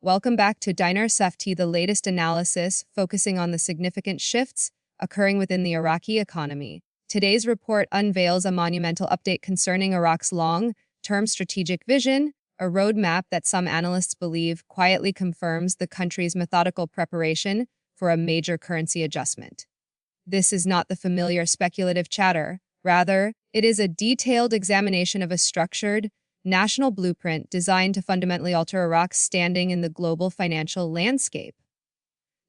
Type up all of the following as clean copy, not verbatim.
Welcome back to Dinar RV, the latest analysis focusing on the significant shifts occurring within the Iraqi economy. Today's report unveils a monumental update concerning Iraq's long-term strategic vision, a roadmap that some analysts believe quietly confirms the country's methodical preparation for a major currency adjustment. This is not the familiar speculative chatter. Rather, it is a detailed examination of a structured, national blueprint designed to fundamentally alter Iraq's standing in the global financial landscape.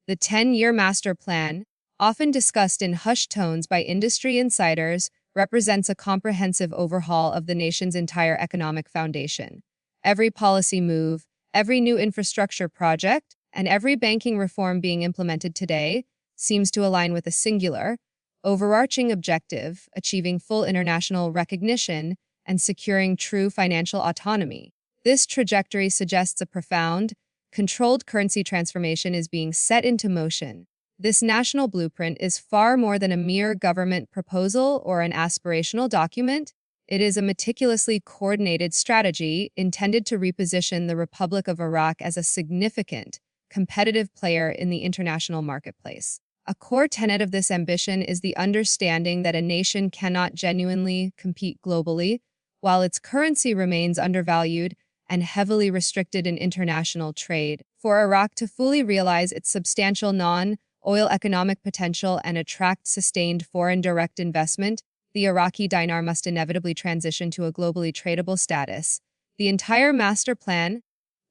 The 10-year master plan, often discussed in hushed tones by industry insiders, represents a comprehensive overhaul of the nation's entire economic foundation. Every policy move, every new infrastructure project, and every banking reform being implemented today seems to align with a singular, overarching objective: achieving full international recognition and securing true financial autonomy. This trajectory suggests a profound, controlled currency transformation is being set into motion. This national blueprint is far more than a mere government proposal or an aspirational document. It is a meticulously coordinated strategy intended to reposition the Republic of Iraq as a significant, competitive player in the international marketplace. A core tenet of this ambition is the understanding that a nation cannot genuinely compete globally while its currency remains undervalued and heavily restricted in international trade. For Iraq to fully realize its substantial non-oil economic potential and attract sustained foreign direct investment, the Iraqi dinar must inevitably transition to a globally tradable status. The entire master plan,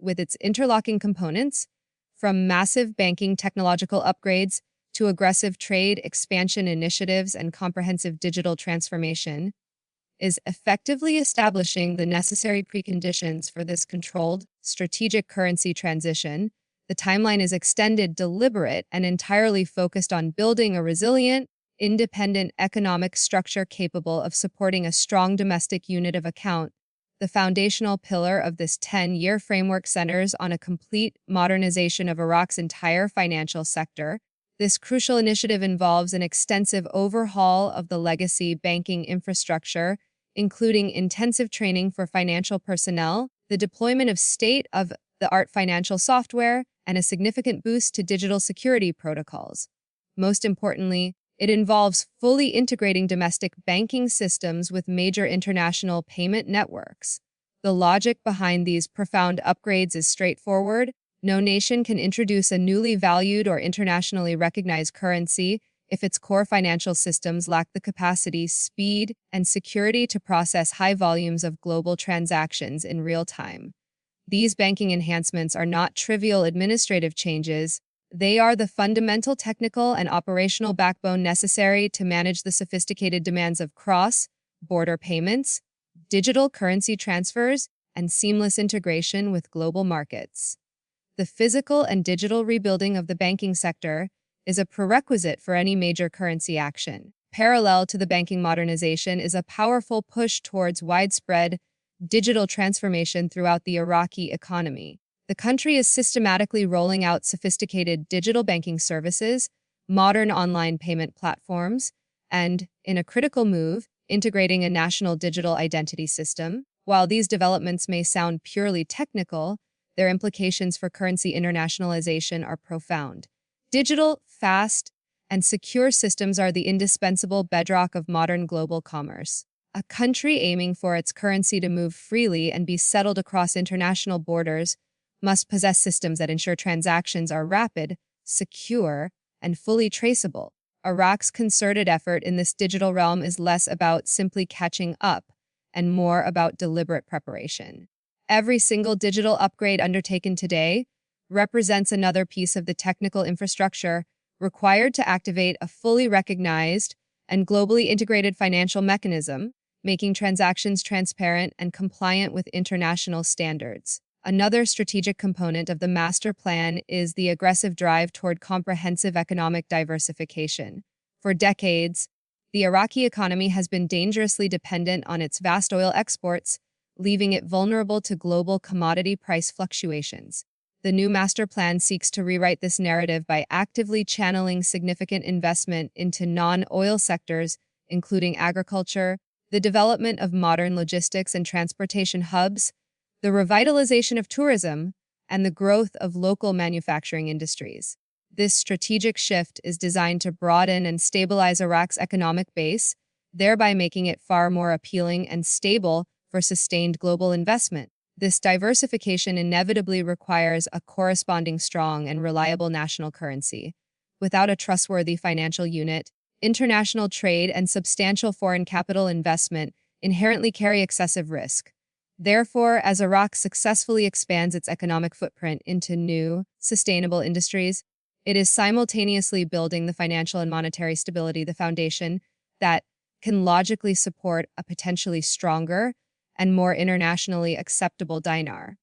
with its interlocking components, from massive banking technological upgrades to aggressive trade expansion initiatives and comprehensive digital transformation, is effectively establishing the necessary preconditions for this controlled, strategic currency transition. The timeline is extended, deliberate, and entirely focused on building a resilient, independent economic structure capable of supporting a strong domestic unit of account. The foundational pillar of this 10-year framework centers on a complete modernization of Iraq's entire financial sector. This crucial initiative involves an extensive overhaul of the legacy banking infrastructure, including intensive training for financial personnel, the deployment of state-of-the-art financial software, and a significant boost to digital security protocols. Most importantly, it involves fully integrating domestic banking systems with major international payment networks. The logic behind these profound upgrades is straightforward. No nation can introduce a newly valued or internationally recognized currency if its core financial systems lack the capacity, speed, and security to process high volumes of global transactions in real time. These banking enhancements are not trivial administrative changes. They are the fundamental technical and operational backbone necessary to manage the sophisticated demands of cross-border payments, digital currency transfers, and seamless integration with global markets. The physical and digital rebuilding of the banking sector is a prerequisite for any major currency action. Parallel to the banking modernization is a powerful push towards widespread digital transformation throughout the Iraqi economy. The country is systematically rolling out sophisticated digital banking services, modern online payment platforms, and, in a critical move, integrating a national digital identity system. While these developments may sound purely technical, their implications for currency internationalization are profound. Digital, fast, and secure systems are the indispensable bedrock of modern global commerce. A country aiming for its currency to move freely and be settled across international borders must possess systems that ensure transactions are rapid, secure, and fully traceable. Iraq's concerted effort in this digital realm is less about simply catching up and more about deliberate preparation. Every single digital upgrade undertaken today represents another piece of the technical infrastructure required to activate a fully recognized and globally integrated financial mechanism, making transactions transparent and compliant with international standards. Another strategic component of the master plan is the aggressive drive toward comprehensive economic diversification. For decades, the Iraqi economy has been dangerously dependent on its vast oil exports, leaving it vulnerable to global commodity price fluctuations. The new master plan seeks to rewrite this narrative by actively channeling significant investment into non-oil sectors, including agriculture, the development of modern logistics and transportation hubs, the revitalization of tourism, and the growth of local manufacturing industries. This strategic shift is designed to broaden and stabilize Iraq's economic base, thereby making it far more appealing and stable for sustained global investment. This diversification inevitably requires a corresponding strong and reliable national currency. Without a trustworthy financial unit, international trade and substantial foreign capital investment inherently carry excessive risk. Therefore, as Iraq successfully expands its economic footprint into new, sustainable industries, it is simultaneously building the financial and monetary stability, the foundation that can logically support a potentially stronger and more internationally acceptable dinar.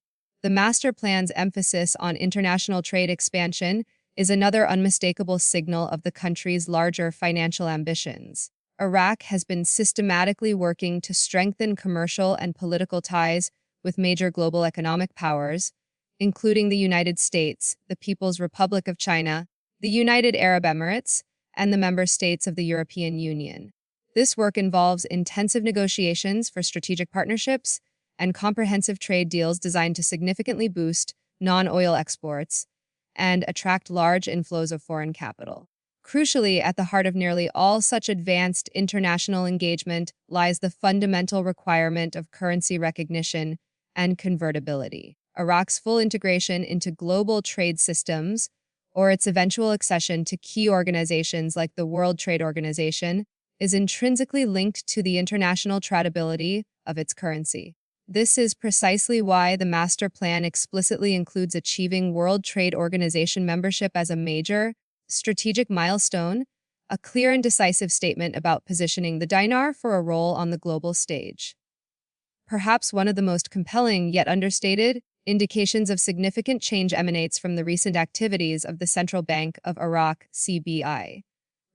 The master plan's emphasis on international trade expansion is another unmistakable signal of the country's larger financial ambitions. Iraq has been systematically working to strengthen commercial and political ties with major global economic powers, including the United States, the People's Republic of China, the United Arab Emirates, and the member states of the European Union. This work involves intensive negotiations for strategic partnerships and comprehensive trade deals designed to significantly boost non-oil exports and attract large inflows of foreign capital. Crucially, at the heart of nearly all such advanced international engagement lies the fundamental requirement of currency recognition and convertibility. Iraq's full integration into global trade systems, or its eventual accession to key organizations like the World Trade Organization, is intrinsically linked to the international tradability of its currency. This is precisely why the master plan explicitly includes achieving World Trade Organization membership as a major, strategic milestone, a clear and decisive statement about positioning the dinar for a role on the global stage. Perhaps one of the most compelling yet understated indications of significant change emanates from the recent activities of the Central Bank of Iraq, CBI.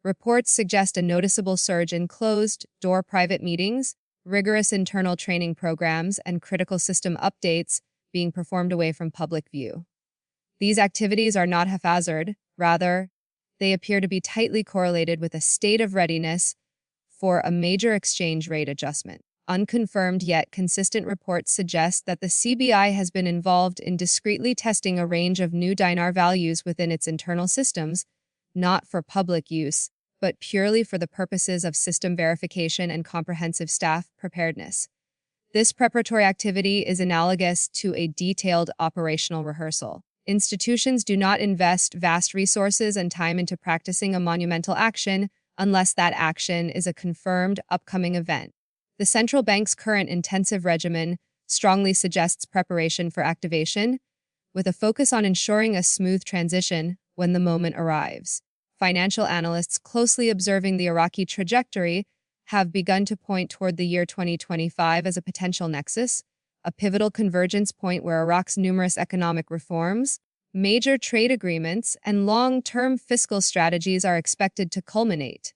Reports suggest a noticeable surge in closed-door private meetings, rigorous internal training programs, and critical system updates being performed away from public view. These activities are not haphazard, rather, they appear to be tightly correlated with a state of readiness for a major exchange rate adjustment. Unconfirmed yet consistent reports suggest that the CBI has been involved in discreetly testing a range of new dinar values within its internal systems, not for public use, but purely for the purposes of system verification and comprehensive staff preparedness. This preparatory activity is analogous to a detailed operational rehearsal. Institutions do not invest vast resources and time into practicing a monumental action unless that action is a confirmed upcoming event. The central bank's current intensive regimen strongly suggests preparation for activation, with a focus on ensuring a smooth transition when the moment arrives. Financial analysts closely observing the Iraqi trajectory have begun to point toward the year 2025 as a potential nexus, a pivotal convergence point where Iraq's numerous economic reforms, major trade agreements, and long-term fiscal strategies are expected to culminate.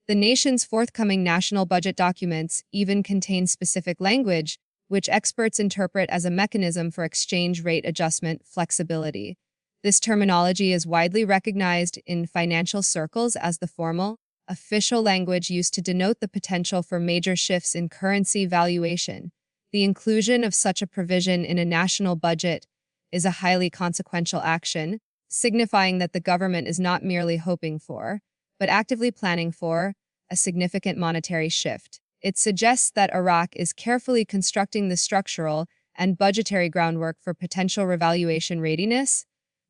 The nation's forthcoming national budget documents even contain specific language, which experts interpret as a mechanism for exchange rate adjustment flexibility. This terminology is widely recognized in financial circles as the formal, official language used to denote the potential for major shifts in currency valuation. The inclusion of such a provision in a national budget is a highly consequential action, signifying that the government is not merely hoping for, but actively planning for, a significant monetary shift. It suggests that Iraq is carefully constructing the structural and budgetary groundwork for potential revaluation readiness,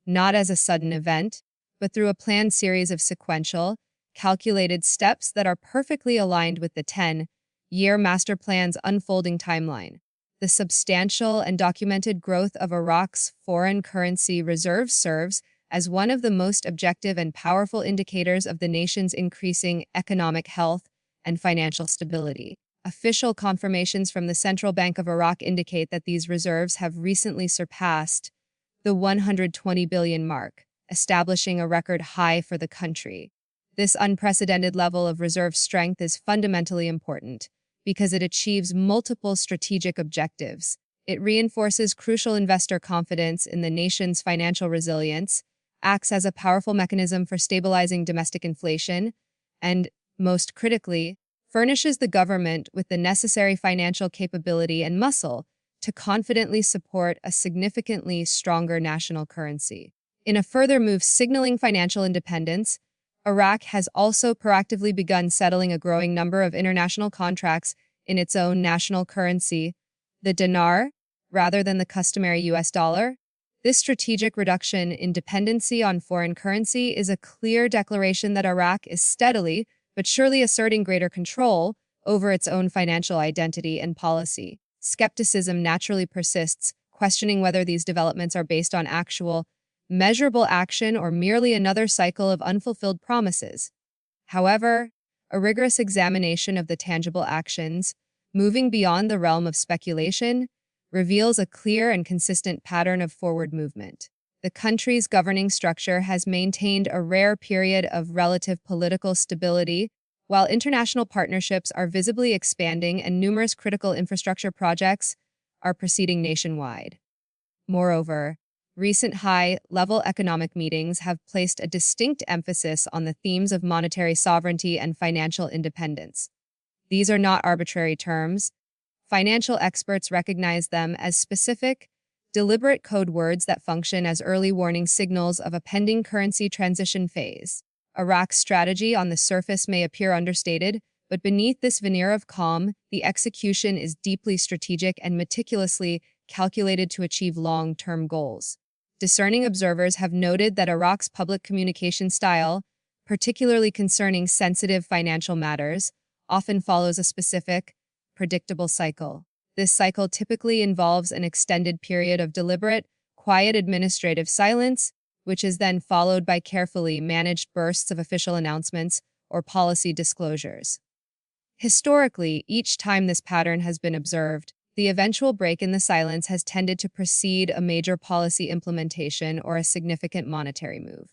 not as a sudden event, but through a planned series of sequential, calculated steps that are perfectly aligned with the 10-year master plan's unfolding timeline. The substantial and documented growth of Iraq's foreign currency reserves serves as one of the most objective and powerful indicators of the nation's increasing economic health and financial stability. Official confirmations from the Central Bank of Iraq indicate that these reserves have recently surpassed the 120 billion mark, establishing a record high for the country. This unprecedented level of reserve strength is fundamentally important because it achieves multiple strategic objectives. It reinforces crucial investor confidence in the nation's financial resilience, acts as a powerful mechanism for stabilizing domestic inflation, and, most critically, furnishes the government with the necessary financial capability and muscle to confidently support a significantly stronger national currency. In a further move signaling financial independence, Iraq has also proactively begun settling a growing number of international contracts in its own national currency, the dinar, rather than the customary US dollar. This strategic reduction in dependency on foreign currency is a clear declaration that Iraq is steadily but surely asserting greater control over its own financial identity and policy. Skepticism naturally persists, questioning whether these developments are based on actual, measurable action or merely another cycle of unfulfilled promises. However, a rigorous examination of the tangible actions, moving beyond the realm of speculation, reveals a clear and consistent pattern of forward movement. The country's governing structure has maintained a rare period of relative political stability, while international partnerships are visibly expanding and numerous critical infrastructure projects are proceeding nationwide. Moreover, recent high-level economic meetings have placed a distinct emphasis on the themes of monetary sovereignty and financial independence. These are not arbitrary terms. Financial experts recognize them as specific, deliberate code words that function as early warning signals of a pending currency transition phase. Iraq's strategy on the surface may appear understated, but beneath this veneer of calm, the execution is deeply strategic and meticulously calculated to achieve long-term goals. Discerning observers have noted that Iraq's public communication style, particularly concerning sensitive financial matters, often follows a specific, predictable cycle. This cycle typically involves an extended period of deliberate, quiet administrative silence, which is then followed by carefully managed bursts of official announcements or policy disclosures. Historically, each time this pattern has been observed, the eventual break in the silence has tended to precede a major policy implementation or a significant monetary move.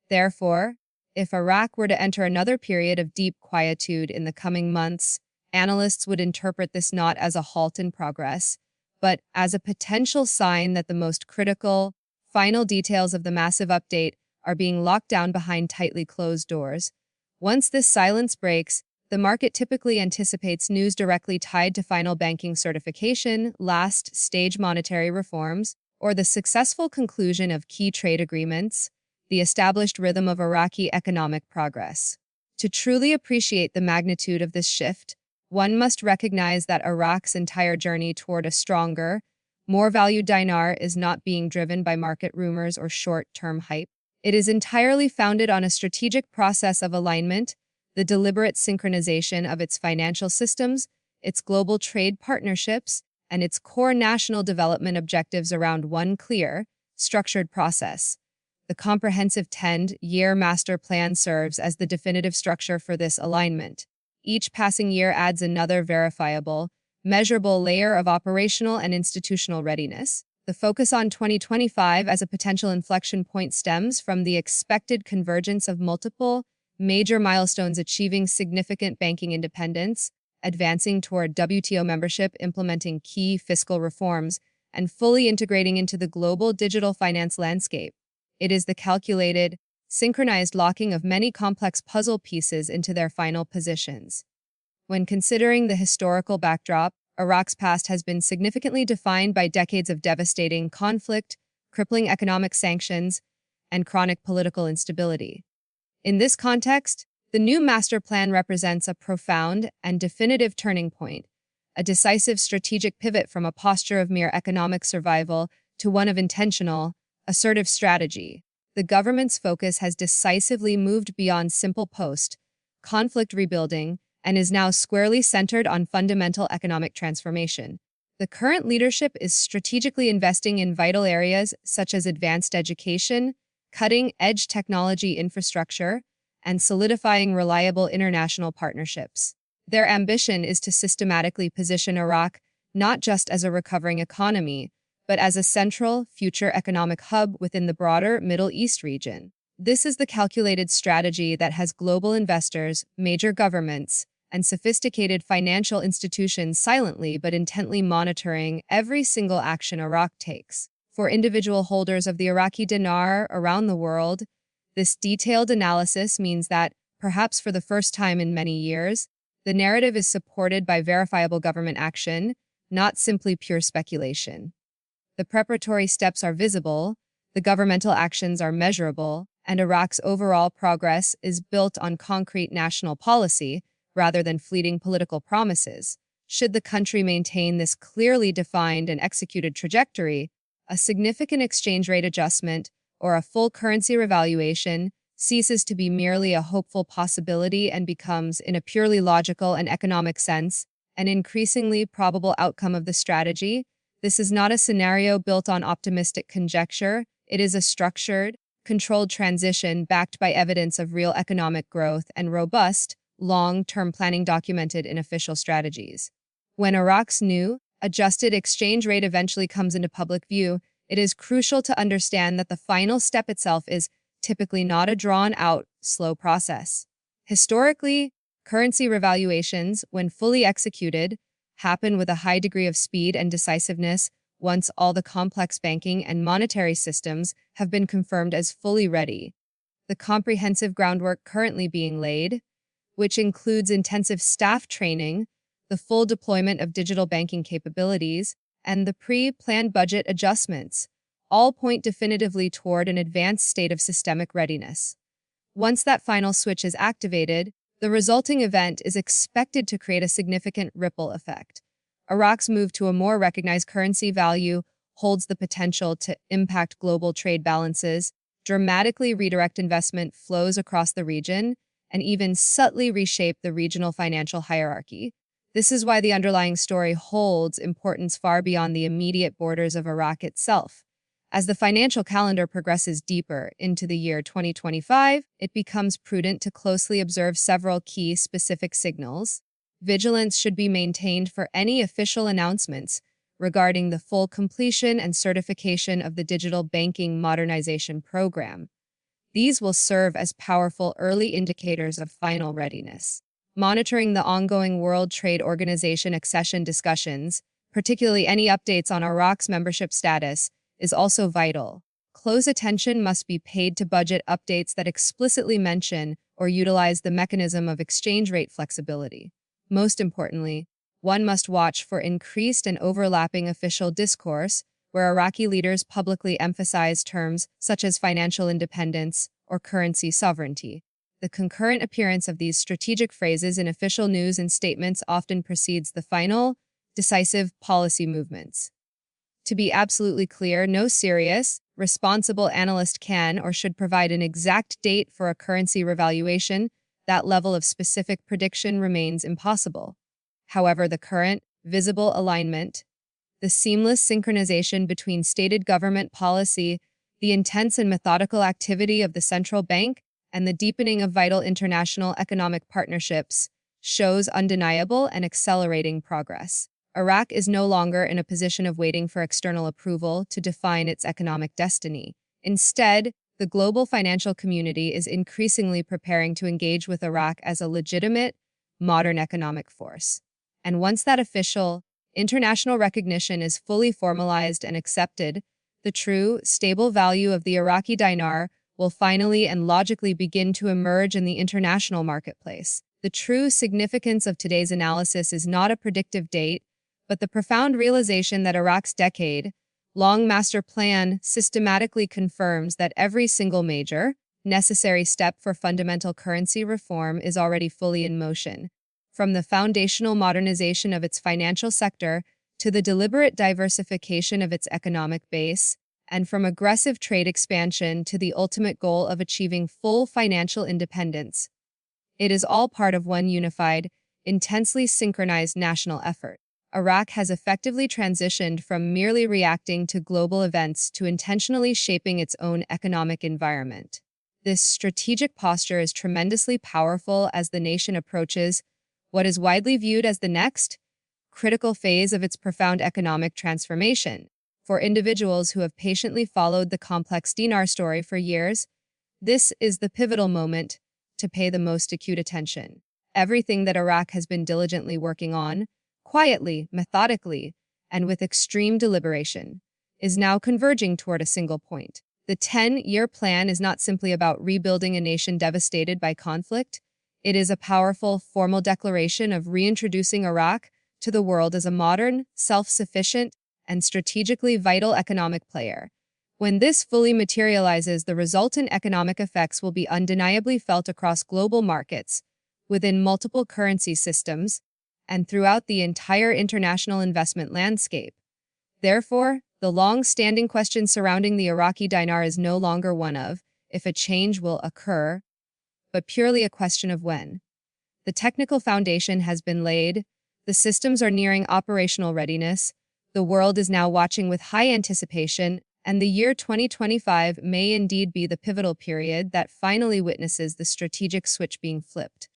Therefore, if Iraq were to enter another period of deep quietude in the coming months, analysts would interpret this not as a halt in progress, but as a potential sign that the most critical, final details of the massive update are being locked down behind tightly closed doors. Once this silence breaks, the market typically anticipates news directly tied to final banking certification, last-stage monetary reforms, or the successful conclusion of key trade agreements, the established rhythm of Iraqi economic progress. To truly appreciate the magnitude of this shift, one must recognize that Iraq's entire journey toward a stronger, more valued dinar is not being driven by market rumors or short-term hype. It is entirely founded on a strategic process of alignment, the deliberate synchronization of its financial systems, its global trade partnerships, and its core national development objectives around one clear, structured process. The comprehensive 10-year master plan serves as the definitive structure for this alignment. Each passing year adds another verifiable, measurable layer of operational and institutional readiness. The focus on 2025 as a potential inflection point stems from the expected convergence of multiple, major milestones achieving significant banking independence, advancing toward WTO membership, implementing key fiscal reforms, and fully integrating into the global digital finance landscape. It is the calculated, synchronized locking of many complex puzzle pieces into their final positions. When considering the historical backdrop, Iraq's past has been significantly defined by decades of devastating conflict, crippling economic sanctions, and chronic political instability. In this context, the new master plan represents a profound and definitive turning point, a decisive strategic pivot from a posture of mere economic survival to one of intentional, assertive strategy. The government's focus has decisively moved beyond simple post-conflict rebuilding and is now squarely centered on fundamental economic transformation. The current leadership is strategically investing in vital areas such as advanced education, cutting-edge technology infrastructure, and solidifying reliable international partnerships. Their ambition is to systematically position Iraq not just as a recovering economy, but as a central, future economic hub within the broader Middle East region. This is the calculated strategy that has global investors, major governments, and sophisticated financial institutions silently but intently monitoring every single action Iraq takes. For individual holders of the Iraqi Dinar around the world, this detailed analysis means that, perhaps for the first time in many years, the narrative is supported by verifiable government action, not simply pure speculation. The preparatory steps are visible, the governmental actions are measurable, and Iraq's overall progress is built on concrete national policy rather than fleeting political promises. Should the country maintain this clearly defined and executed trajectory, a significant exchange rate adjustment or a full currency revaluation ceases to be merely a hopeful possibility and becomes, in a purely logical and economic sense, an increasingly probable outcome of the strategy. This is not a scenario built on optimistic conjecture. It is a structured, controlled transition backed by evidence of real economic growth and robust, long-term planning documented in official strategies. When Iraq's new, adjusted exchange rate eventually comes into public view, it is crucial to understand that the final step itself is typically not a drawn-out, slow process. Historically, currency revaluations, when fully executed, happen with a high degree of speed and decisiveness once all the complex banking and monetary systems have been confirmed as fully ready. The comprehensive groundwork currently being laid, which includes intensive staff training, the full deployment of digital banking capabilities, and the pre-planned budget adjustments, all point definitively toward an advanced state of systemic readiness. Once that final switch is activated, the resulting event is expected to create a significant ripple effect. Iraq's move to a more recognized currency value holds the potential to impact global trade balances, dramatically redirect investment flows across the region, and even subtly reshape the regional financial hierarchy. This is why the underlying story holds importance far beyond the immediate borders of Iraq itself. As the financial calendar progresses deeper into the year 2025, it becomes prudent to closely observe several key specific signals. Vigilance should be maintained for any official announcements regarding the full completion and certification of the digital banking modernization program. These will serve as powerful early indicators of final readiness. Monitoring the ongoing World Trade Organization accession discussions, particularly any updates on Iraq's membership status, is also vital. Close attention must be paid to budget updates that explicitly mention or utilize the mechanism of exchange rate flexibility. Most importantly, one must watch for increased and overlapping official discourse where Iraqi leaders publicly emphasize terms such as financial independence or currency sovereignty. The concurrent appearance of these strategic phrases in official news and statements often precedes the final, decisive policy movements. To be absolutely clear, no serious, responsible analyst can or should provide an exact date for a currency revaluation. That level of specific prediction remains impossible. However, the current, visible alignment, the seamless synchronization between stated government policy, the intense and methodical activity of the central bank, and the deepening of vital international economic partnerships shows undeniable and accelerating progress. Iraq is no longer in a position of waiting for external approval to define its economic destiny. Instead, the global financial community is increasingly preparing to engage with Iraq as a legitimate, modern economic force. And once that official, international recognition is fully formalized and accepted, the true, stable value of the Iraqi dinar will finally and logically begin to emerge in the international marketplace. The true significance of today's analysis is not a predictive date, but the profound realization that Iraq's decade-long master plan systematically confirms that every single major, necessary step for fundamental currency reform is already fully in motion. From the foundational modernization of its financial sector to the deliberate diversification of its economic base, and from aggressive trade expansion to the ultimate goal of achieving full financial independence. It is all part of one unified, intensely synchronized national effort. Iraq has effectively transitioned from merely reacting to global events to intentionally shaping its own economic environment. This strategic posture is tremendously powerful as the nation approaches what is widely viewed as the next critical phase of its profound economic transformation. For individuals who have patiently followed the complex dinar story for years, this is the pivotal moment to pay the most acute attention. Everything that Iraq has been diligently working on, quietly, methodically, and with extreme deliberation, is now converging toward a single point. The 10-year plan is not simply about rebuilding a nation devastated by conflict. It is a powerful, formal declaration of reintroducing Iraq to the world as a modern, self-sufficient, and strategically vital economic player. When this fully materializes, the resultant economic effects will be undeniably felt across global markets, within multiple currency systems, and throughout the entire international investment landscape. Therefore, the long-standing question surrounding the Iraqi dinar is no longer one of if a change will occur, but purely a question of when. The technical foundation has been laid, the systems are nearing operational readiness, the world is now watching with high anticipation, and the year 2025 may indeed be the pivotal period that finally witnesses the strategic switch being flipped.